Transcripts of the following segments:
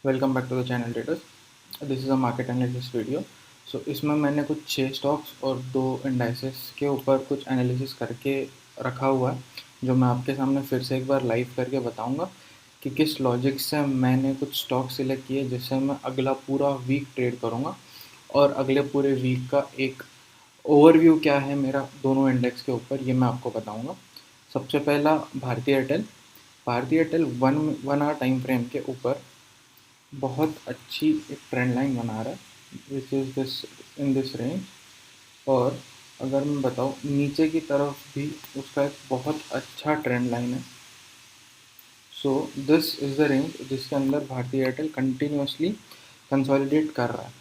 Welcome back to the channel traders. This is a market analysis video. So इसमें मैंने कुछ 6 stocks और 2 indices के ऊपर कुछ एनालिसिस करके रखा हुआ है, जो मैं आपके सामने फिर से एक बार लाइव करके बताऊंगा कि किस लॉजिक से मैंने कुछ स्टॉक सिलेक्ट किए जिससे मैं अगला पूरा वीक ट्रेड करूंगा और अगले पूरे वीक का एक ओवरव्यू क्या है मेरा दोनों इंडेक्स के ऊपर, ये मैं आपको बताऊंगा। सबसे पहला भारतीय एयरटेल। भारतीय Airtel one hour time frame के ऊपर बहुत अच्छी एक ट्रेंड लाइन बना रहा है which is this in this range. और अगर मैं बताऊँ नीचे की तरफ भी उसका एक बहुत अच्छा ट्रेंड लाइन है। सो दिस इज़ द रेंज जिसके अंदर भारतीय एयरटेल कंटिन्यूसली कंसोलिडेट कर रहा है।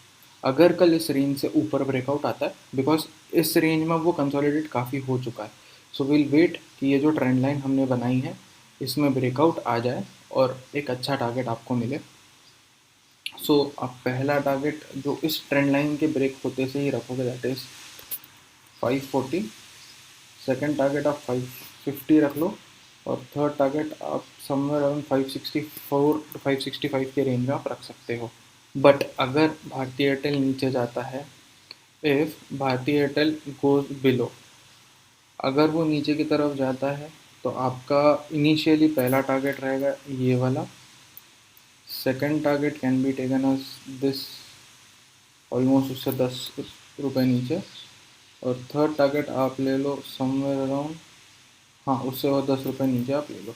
अगर कल इस रेंज से ऊपर ब्रेकआउट आता है, बिकॉज इस रेंज में वो कंसोलिडेट काफ़ी हो चुका है, सो विल वेट कि ये जो ट्रेंड लाइन हमने बनाई है इसमें ब्रेकआउट आ जाए और एक अच्छा टारगेट आपको मिले। सो आप पहला टारगेट जो इस ट्रेंड लाइन के ब्रेक होते से ही रखोगे, दैट इज 540। सेकंड टारगेट आप 550 रख लो और थर्ड टारगेट आप समवेयर अराउंड 564 टू 565 के रेंज में आप रख सकते हो। बट अगर भारतीय एयरटेल नीचे जाता है, इफ भारतीय एयरटेल गोज बिलो, अगर वो नीचे की तरफ जाता है तो आपका इनिशियली पहला टारगेट रहेगा ये वाला। Second target can be taken as this, almost उससे 10 रुपये नीचे। और थर्ड टारगेट आप ले लो समवेयर अराउंड, हाँ उससे और 10 रुपये नीचे आप ले लो।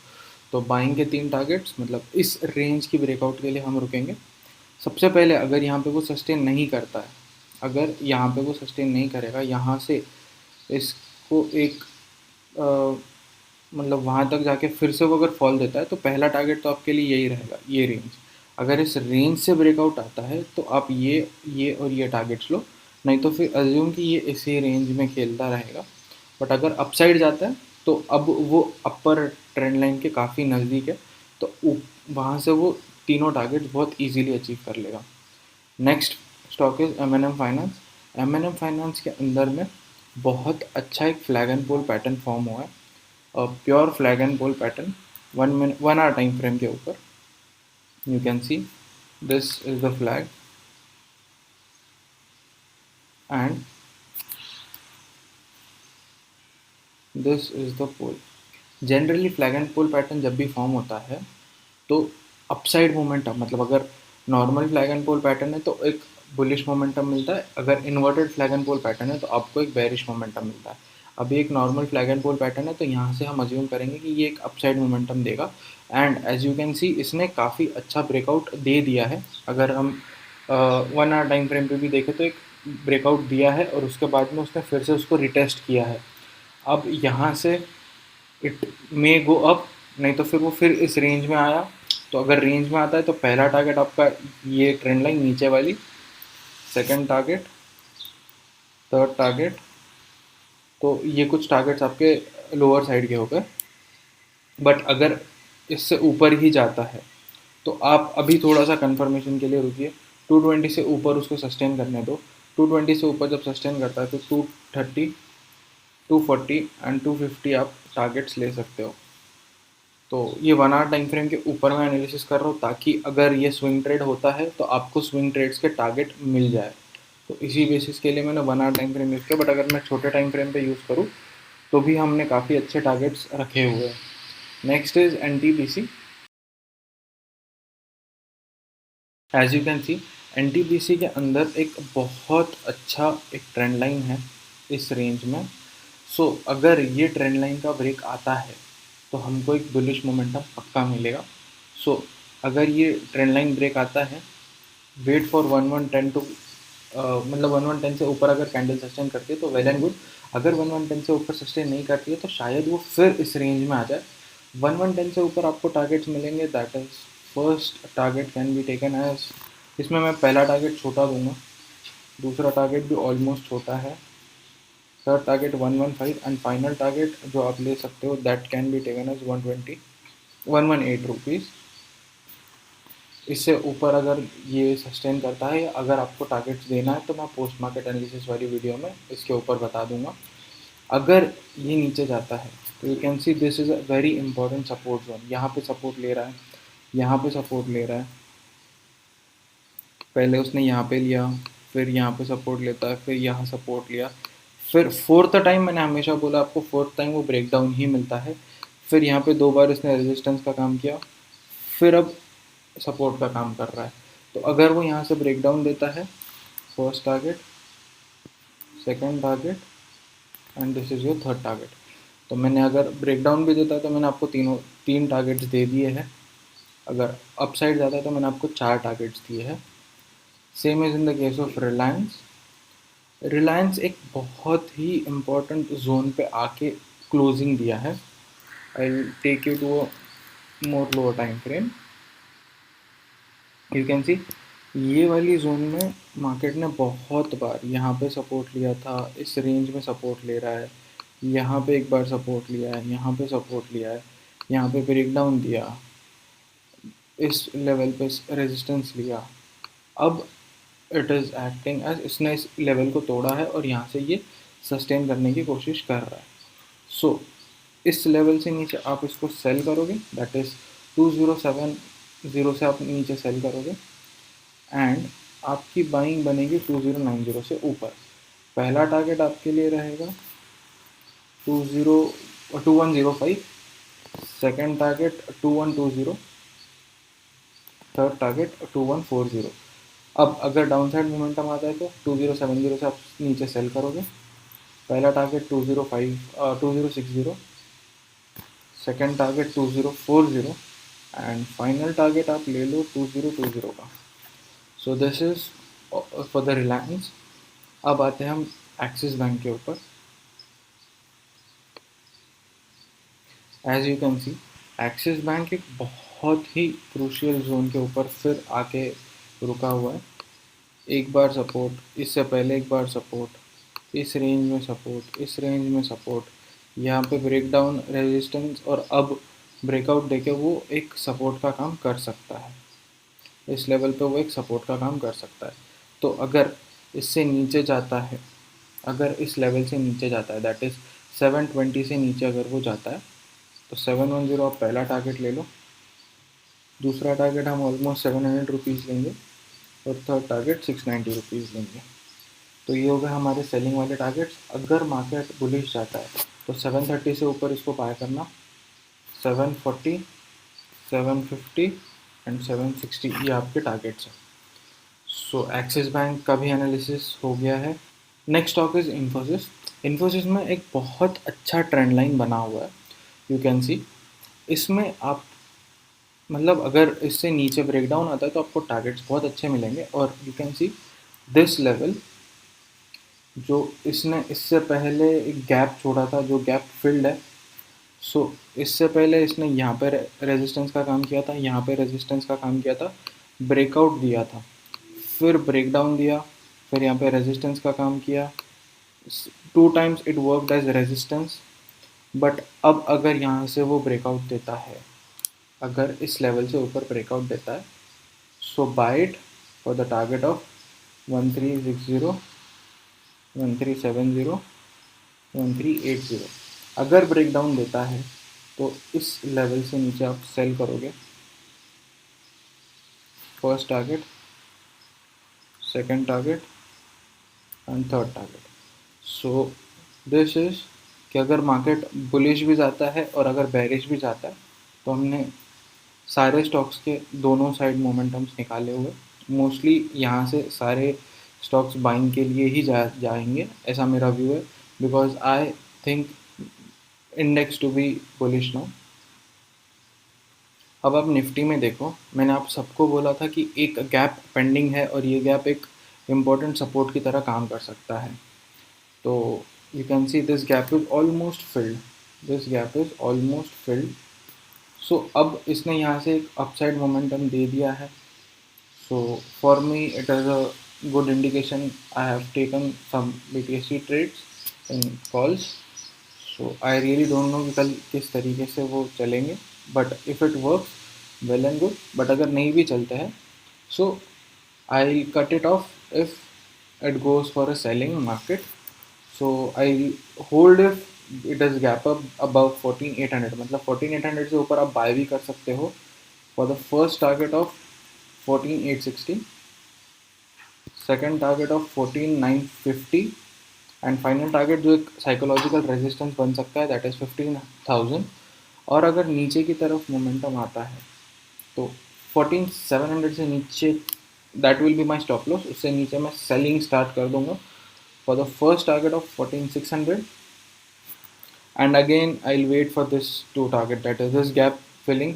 तो बाइंग के 3 टारगेट्स, मतलब इस रेंज की ब्रेकआउट के लिए हम रुकेंगे। सबसे पहले अगर यहाँ पे वो सस्टेन नहीं करता है, अगर यहाँ पे वो सस्टेन नहीं करेगा, यहाँ से इसको एक मतलब वहाँ तक जाके फिर से वो अगर फॉल देता है तो पहला टारगेट तो आपके लिए यही रहेगा, ये रेंज। अगर इस रेंज से ब्रेकआउट आता है तो आप ये और ये टारगेट्स लो, नहीं तो फिर अज्यूम कि ये इसी रेंज में खेलता रहेगा। बट अगर अपसाइड जाता है तो अब वो अपर ट्रेंड लाइन के काफ़ी नज़दीक है, तो वहाँ से वो तीनों टारगेट्स बहुत ईजीली अचीव कर लेगा। Next stock is M&M finance. M&M finance के अंदर में बहुत अच्छा एक flag and pole pattern form हुआ है, pure flag and pole pattern 1 hour time frame के ऊपर। You can see this is the flag and this is the pole. Generally flag and pole pattern जब भी फॉर्म होता है तो upside momentum, मतलब अगर normal flag and pole pattern है तो एक बुलिश मोमेंटम मिलता है, अगर inverted flag and pole pattern है तो आपको एक बेरिश मोमेंटम मिलता है। अभी एक normal flag and pole pattern है तो यहाँ से हम अज्यूम करेंगे कि ये एक अपसाइड मोमेंटम देगा। And as you can see इसने काफ़ी अच्छा ब्रेकआउट दे दिया है। अगर हम 1 आवर टाइम फ्रेम पे भी देखें तो एक ब्रेकआउट दिया है और उसके बाद में उसने फिर से उसको रिटेस्ट किया है। अब यहाँ से इट मे गो अप, नहीं तो फिर वो फिर इस रेंज में आया। तो अगर रेंज में आता है तो पहला टारगेट आपका ये ट्रेंड लाइन नीचे वाली, सेकंड टारगेट, थर्ड टारगेट, तो ये कुछ टारगेट्स आपके लोअर साइड के हो गए। बट अगर इससे ऊपर ही जाता है तो आप अभी थोड़ा सा कंफर्मेशन के लिए रुकिए, 220 से ऊपर उसको सस्टेन करने दो। 220 से ऊपर जब सस्टेन करता है तो 230, 240 एंड 250 आप टारगेट्स ले सकते हो। तो ये 1 आवर टाइम फ्रेम के ऊपर मैं एनालिसिस कर रहा हूँ ताकि अगर ये स्विंग ट्रेड होता है तो आपको स्विंग ट्रेड्स के टारगेट मिल जाए। तो इसी बेसिस के लिए मैंने 1 आवर टाइम फ्रेम यूज़ किया, बट अगर मैं छोटे टाइम फ्रेम पे यूज़ करूँ तो भी हमने काफ़ी अच्छे टारगेट्स रखे हुए हैं। Next is NTPC। As you can see NTPC के अंदर एक बहुत अच्छा एक ट्रेंड लाइन है इस रेंज में। सो अगर ये ट्रेंड लाइन का ब्रेक आता है तो हमको एक बुलिश मोमेंटम पक्का मिलेगा। सो अगर ये ट्रेंड लाइन ब्रेक आता है, वेट फॉर 1110 टू मतलब 1110 से ऊपर अगर कैंडल सस्टेन करती है तो वेल एंड गुड। अगर 1110 से ऊपर सस्टेन नहीं करती है तो शायद वो फिर इस रेंज में आ जाए। 1110 से ऊपर आपको टारगेट्स मिलेंगे, that is first target can be taken as, इसमें मैं पहला टारगेट छोटा दूंगा, दूसरा टारगेट भी ऑलमोस्ट छोटा है, third target 115 and final target जो आप ले सकते हो that can be taken as 120, 118 rupees. इससे ऊपर अगर ये सस्टेन करता है, अगर आपको टारगेट्स देना है तो मैं पोस्ट मार्केट एनालिसिस वाली वीडियो में इसके ऊपर बता दूंगा। अगर ये नीचे जाता है तो you can see this is a very important support zone. यहाँ पे सपोर्ट ले रहा है, यहाँ पे सपोर्ट ले रहा है, पहले उसने यहाँ पे लिया, फिर यहाँ पे सपोर्ट लेता है, फिर यहाँ सपोर्ट लिया, फिर फोर्थ टाइम, मैंने हमेशा बोला आपको फोर्थ टाइम वो ब्रेक डाउन ही मिलता है, फिर यहाँ पे 2 बार इसने रेजिस्टेंस का काम किया, फिर अब सपोर्ट का काम कर रहा है। तो अगर वो यहाँ से ब्रेक डाउन देता है, first target, second target and this is your third target. तो मैंने अगर ब्रेक डाउन भी देता है तो मैंने आपको तीन टारगेट्स दे दिए हैं। अगर अपसाइड जाता है तो मैंने आपको 4 टारगेट्स दिए हैं। Same is in the case of Reliance. Reliance एक बहुत ही इम्पोर्टेंट जोन पे आके क्लोजिंग दिया है। I will take you to a more lower time frame. You can see ये वाली जोन में मार्केट ने बहुत बार यहाँ पे सपोर्ट लिया था, इस रेंज में सपोर्ट ले रहा है, यहाँ पे एक बार सपोर्ट लिया है, यहाँ पे सपोर्ट लिया है, यहाँ पे ब्रेक डाउन दिया, इस लेवल पे रेजिस्टेंस लिया। अब इट इज़ एक्टिंग एज इसने इस लेवल को तोड़ा है और यहाँ से ये सस्टेन करने की कोशिश कर रहा है। सो इस लेवल से नीचे आप इसको सेल करोगे, दैट इज़ 2070 से आप नीचे सेल करोगे एंड आपकी बाइंग बनेगी 2090 से ऊपर। पहला टारगेट आपके लिए रहेगा 2105, सेकेंड टारगेट 2120, थर्ड टारगेट 2140। अब अगर डाउन साइड मोमेंटम आता है तो 2070 से आप नीचे सेल करोगे। पहला target 2060, second target 2040 and final target आप ले लो 2020 का। So this is for the Reliance. अब आते हैं हम एक्सिस बैंक के ऊपर। As you can see Axis bank एक बहुत ही क्रूशियल जोन के ऊपर फिर आके रुका हुआ है। एक बार सपोर्ट, इससे पहले एक बार सपोर्ट, इस रेंज में सपोर्ट, इस रेंज में सपोर्ट, यहाँ पे ब्रेक डाउन, रेजिस्टेंस और अब ब्रेकआउट देके वो एक सपोर्ट का काम कर सकता है। इस लेवल पे वो एक सपोर्ट का काम कर सकता है। तो अगर इससे नीचे जाता है, अगर इस लेवल से नीचे जाता है, दैट इज़ 720 से नीचे अगर वो जाता है तो 710 आप पहला टारगेट ले लो, दूसरा टारगेट हम ऑलमोस्ट 700 रुपीज़ लेंगे और थर्ड टारगेट 690 रुपीज़ लेंगे। तो ये हो गए हमारे सेलिंग वाले टारगेट्स। अगर मार्केट बुलिश जाता है तो 730 से ऊपर इसको बाय करना, 740, 750 एंड 760 ये आपके टारगेट्स हैं। सो एक्सिस बैंक का भी एनालिसिस हो गया है। Next stock is Infosys. Infosys में एक बहुत अच्छा ट्रेंड लाइन बना हुआ है, यू कैन सी। इसमें आप मतलब अगर इससे नीचे ब्रेक डाउन आता है तो आपको टारगेट्स बहुत अच्छे मिलेंगे और you can see this level जो इसने इससे पहले एक गैप छोड़ा था, जो गैप फिल्ड है। सो इससे पहले इसने यहाँ पे रेजिस्टेंस का काम किया था, यहाँ पे रेजिस्टेंस का काम किया था, ब्रेकआउट दिया था, फिर ब्रेक डाउन दिया, फिर यहाँ पे रेजिस्टेंस का काम किया। 2 times it worked as resistance. But अब अगर यहाँ से वो ब्रेकआउट देता है, अगर इस लेवल से ऊपर ब्रेकआउट देता है, so buy it for the target of 1360, 1370, 1380। अगर ब्रेक डाउन देता है तो इस लेवल से नीचे आप सेल करोगे। First target, second target and third target. So this is कि अगर मार्केट बुलिश भी जाता है और अगर बेरिश भी जाता है तो हमने सारे स्टॉक्स के दोनों साइड मोमेंटम्स निकाले हुए। मोस्टली यहाँ से सारे स्टॉक्स बाइंग के लिए ही जाएंगे, ऐसा मेरा व्यू है, because I think index to be bullish now. अब आप निफ्टी में देखो, मैंने आप सबको बोला था कि एक गैप पेंडिंग है और ये गैप एक इम्पोर्टेंट सपोर्ट की तरह काम कर सकता है। तो you can see this gap is almost filled, this gap is almost filled. So अब इसने यहाँ से एक अपसाइड मोमेंटम दे दिया है। So for me it is a good indication. I have taken some BTC trades in calls. So I really don't know कि कल किस तरीके से वो चलेंगे, but if it works well and good. But अगर नहीं भी चलते हैं so I cut it off if it goes for a selling market. So I hold if it is gap up above 14,800, मतलब 14,800 से ऊपर आप बाय भी कर सकते हो for the first target of 14,860 second target of 14,950 and final target जो एक साइकोलॉजिकल रेजिस्टेंस बन सकता है दैट इज़ 15,000। और अगर नीचे की तरफ मोमेंटम आता है तो 14,700 से नीचे that will be my stop loss, उससे नीचे मैं सेलिंग स्टार्ट कर दूंगा for the first target of 14,600 and again I will wait for this two target that is this gap filling.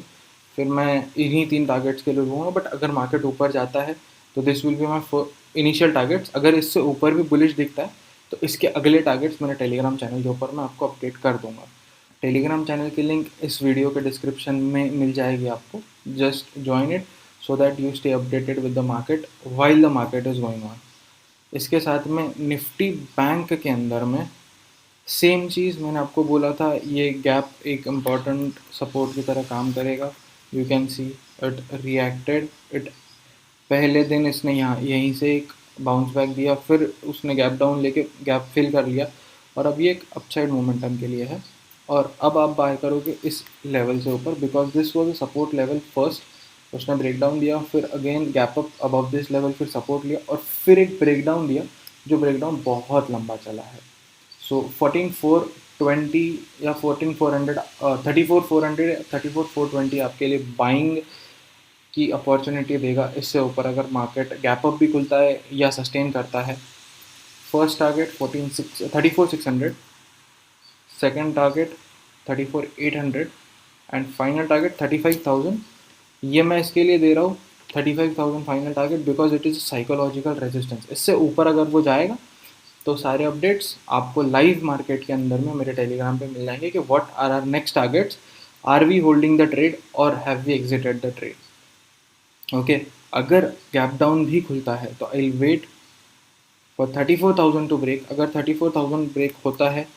फिर मैं इन्हीं 3 टारगेट्स के लिए लूँगा, बट अगर मार्केट ऊपर जाता है तो this will be my initial targets. अगर इससे ऊपर भी बुलिश दिखता है तो इसके अगले टारगेट्स मेरे टेलीग्राम चैनल के ऊपर मैं आपको अपडेट कर दूंगा। टेलीग्राम चैनल की लिंक इस वीडियो के डिस्क्रिप्शन में मिल जाएगी आपको, just join it so that you stay updated with the market while the market is going on. इसके साथ में निफ्टी बैंक के अंदर में सेम चीज़ मैंने आपको बोला था, ये गैप एक इम्पॉर्टेंट सपोर्ट की तरह काम करेगा। You can see it reacted it, पहले दिन इसने यहाँ यहीं से एक बाउंस बैक दिया, फिर उसने गैप डाउन लेके गैप फिल कर लिया और अब ये एक अपसाइड मोमेंटम के लिए है। और अब आप बाय करोगे इस लेवल से ऊपर because this was a support level first, उसने ब्रेक डाउन दिया, फिर again gap up above this level, फिर सपोर्ट लिया और फिर एक ब्रेक डाउन दिया जो ब्रेक डाउन बहुत लंबा चला है। सो 14,420 या 14,400 34,400 34,420 आपके लिए बाइंग की अपॉर्चुनिटी देगा। इससे ऊपर अगर मार्केट गैप अप भी खुलता है या सस्टेन करता है, first target 34,600, second target 34,800 and final target 35,000। ये मैं इसके लिए दे रहा हूँ 35,000 final target because it is psychological resistance. इससे ऊपर अगर वो जाएगा तो सारे अपडेट्स आपको लाइव मार्केट के अंदर में मेरे टेलीग्राम पे मिल जाएंगे कि what are are next targets, are we holding the trade और have we exited the trade. Okay, अगर गैप डाउन भी खुलता है तो I will wait for 34,000 to break. अगर 34,000 ब्रेक होता है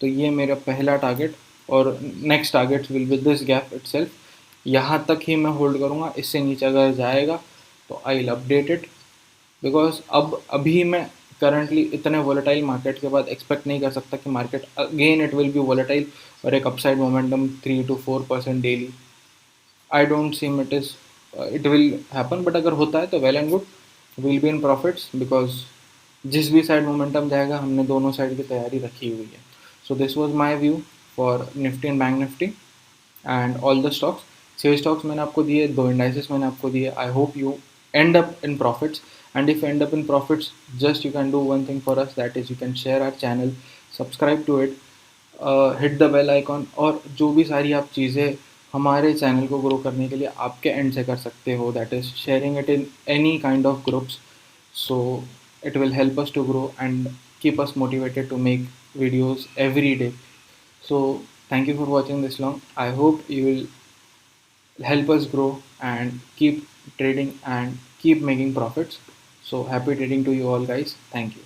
तो ये मेरा पहला टारगेट और next target will be this gap itself. यहाँ तक ही मैं होल्ड करूँगा, इससे नीचे अगर जाएगा तो I will update it because अब अभी मैं करंटली इतने वॉलेटाइल मार्केट के बाद एक्सपेक्ट नहीं कर सकता कि market again it will be volatile और एक upside momentum 3 to 4% daily. I don't seem it will happen, but अगर होता है तो well and good, will be in profits because जिस भी साइड मोमेंटम जाएगा हमने दोनों साइड की तैयारी रखी हुई है। So this was my view for Nifty and bank Nifty and all the stocks. 6 stocks मैंने आपको दिए, 2 इंडाइसेस मैंने आपको दिए। I hope you end up in profits, and if you end up in profits, just you can do one thing for us, that is you can share our channel, subscribe to it, hit the bell icon, और जो भी सारी आप चीज़ें हमारे channel को grow करने के लिए आपके एंड से कर सकते हो, that is sharing it in any kind of groups, so it will help us to grow and keep us motivated to make videos every day. So thank you for watching this long. I hope you will help us grow and keep trading and keep making profits. So happy trading to you all guys. Thank you.